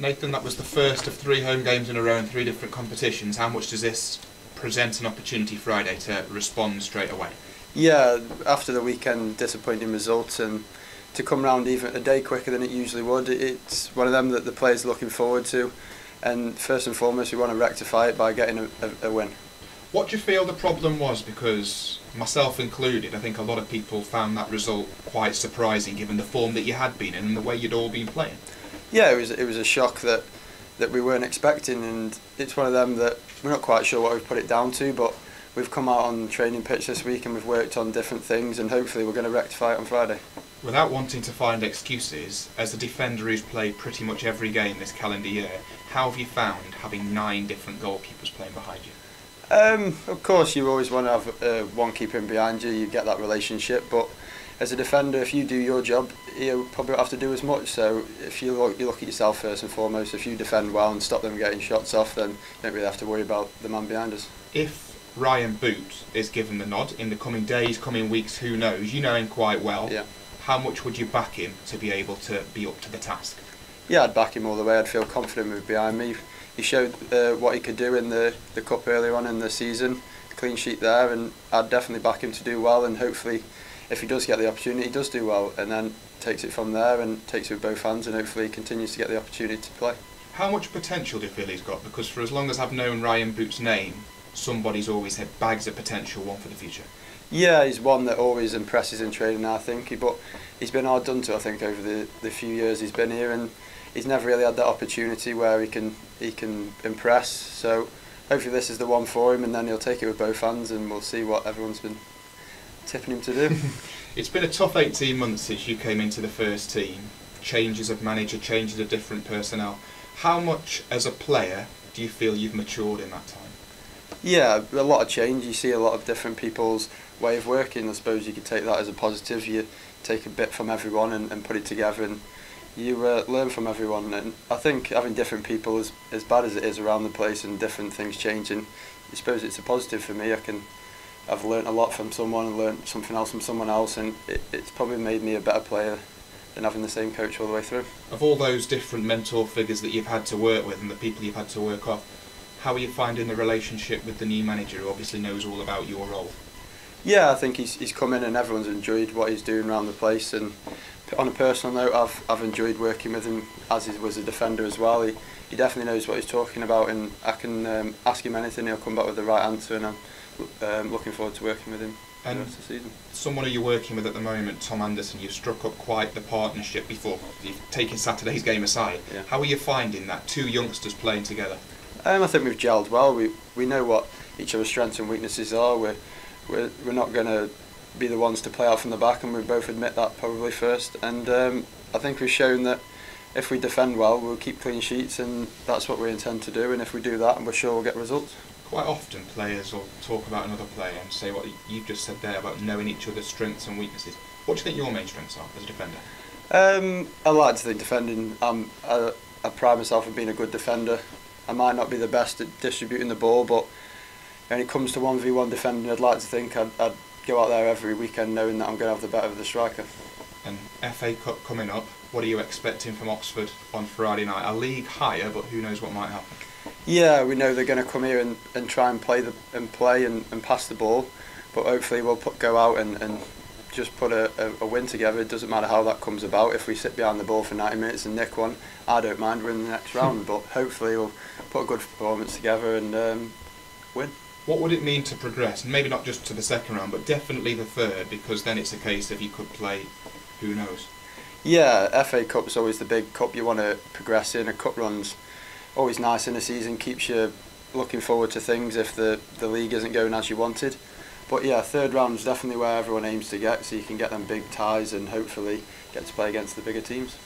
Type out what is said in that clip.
Nathan, that was the first of 3 home games in a row in 3 different competitions. How much does this present an opportunity Friday to respond straight away? Yeah, after the weekend disappointing results and to come round even a day quicker than it usually would, it's one of them that the players are looking forward to, and first and foremost we want to rectify it by getting a win. What do you feel the problem was? Because myself included, I think a lot of people found that result quite surprising given the form that you had been in and the way you'd all been playing. Yeah, it was a shock that we weren't expecting, and it's one of them that we're not quite sure what we've put it down to, but we've come out on the training pitch this week and we've worked on different things, and hopefully we're going to rectify it on Friday. Without wanting to find excuses, as a defender who's played pretty much every game this calendar year, how have you found having 9 different goalkeepers playing behind you? Of course you always want to have one keeper in behind you, you get that relationship, but as a defender, if you do your job, you probably don't have to do as much. So if you look at yourself first and foremost, if you defend well and stop them getting shots off, then you don't really have to worry about the man behind us. If Ryan Boot is given the nod in the coming days, coming weeks, who knows, you know him quite well, yeah. How much would you back him to be able to be up to the task? Yeah, I'd back him all the way. I'd feel confident with behind me. He showed what he could do in the cup earlier on in the season, clean sheet there, and I'd definitely back him to do well, and hopefully if he does get the opportunity, he does do well, and then takes it from there and takes it with both hands, and hopefully he continues to get the opportunity to play. How much potential do you feel he's got? Because for as long as I've known Ryan Boot's name, somebody's always had bags of potential, one for the future. Yeah, he's one that always impresses in training, I think, but he's been hard done to, I think, over the few years he's been here, and he's never really had that opportunity where he can impress. So hopefully this is the one for him, and then he'll take it with both hands, and we'll see what everyone's been tipping him to do. It's been a tough 18 months since you came into the first team. Changes of manager, changes of different personnel. How much as a player do you feel you've matured in that time? Yeah, a lot of change. You see a lot of different people's way of working. I suppose you could take that as a positive. You take a bit from everyone and put it together, and you learn from everyone. And I think having different people, as bad as it is around the place and different things changing, I suppose it's a positive for me. I've learnt a lot from someone and learnt something else from someone else, and it's probably made me a better player than having the same coach all the way through. Of all those different mentor figures that you've had to work with and the people you've had to work off, how are you finding the relationship with the new manager who obviously knows all about your role? Yeah, I think he's come in and everyone's enjoyed what he's doing around the place, and on a personal note, I've enjoyed working with him, as he was a defender as well. He definitely knows what he's talking about, and I can ask him anything, he'll come back with the right answer, and I'm looking forward to working with him for the rest of the season. Someone who you're working with at the moment, Tom Anderson, you've struck up quite the partnership before. You've taken Saturday's game aside. Yeah. How are you finding that, 2 youngsters playing together? I think we've gelled well. We know what each other's strengths and weaknesses are. We're not going to be the ones to play out from the back, and we both admit that probably first. And I think we've shown that if we defend well, we'll keep clean sheets, and that's what we intend to do. And if we do that, we're sure we'll get results. Quite often players will talk about another player and say what you've just said there about knowing each other's strengths and weaknesses. What do you think your main strengths are as a defender? I like to think defending. I pride myself on being a good defender. I might not be the best at distributing the ball, but when it comes to 1v1 defending, I'd like to think I'd go out there every weekend knowing that I'm going to have the better of the striker. And FA Cup coming up, what are you expecting from Oxford on Friday night? A league higher, but who knows what might happen? Yeah, we know they're going to come here and try and play and pass the ball, but hopefully we'll go out and just put a win together. It doesn't matter how that comes about. If we sit behind the ball for 90 minutes and nick one, I don't mind. We're in the next round, but hopefully we'll put a good performance together and win. What would it mean to progress? Maybe not just to the second round, but definitely the third, because then it's a case of you could play, who knows? Yeah, FA Cup's always the big cup you want to progress in. A cup run's always nice in a season, keeps you looking forward to things if the league isn't going as you wanted. But yeah, third round's definitely where everyone aims to get, so you can get them big ties and hopefully get to play against the bigger teams.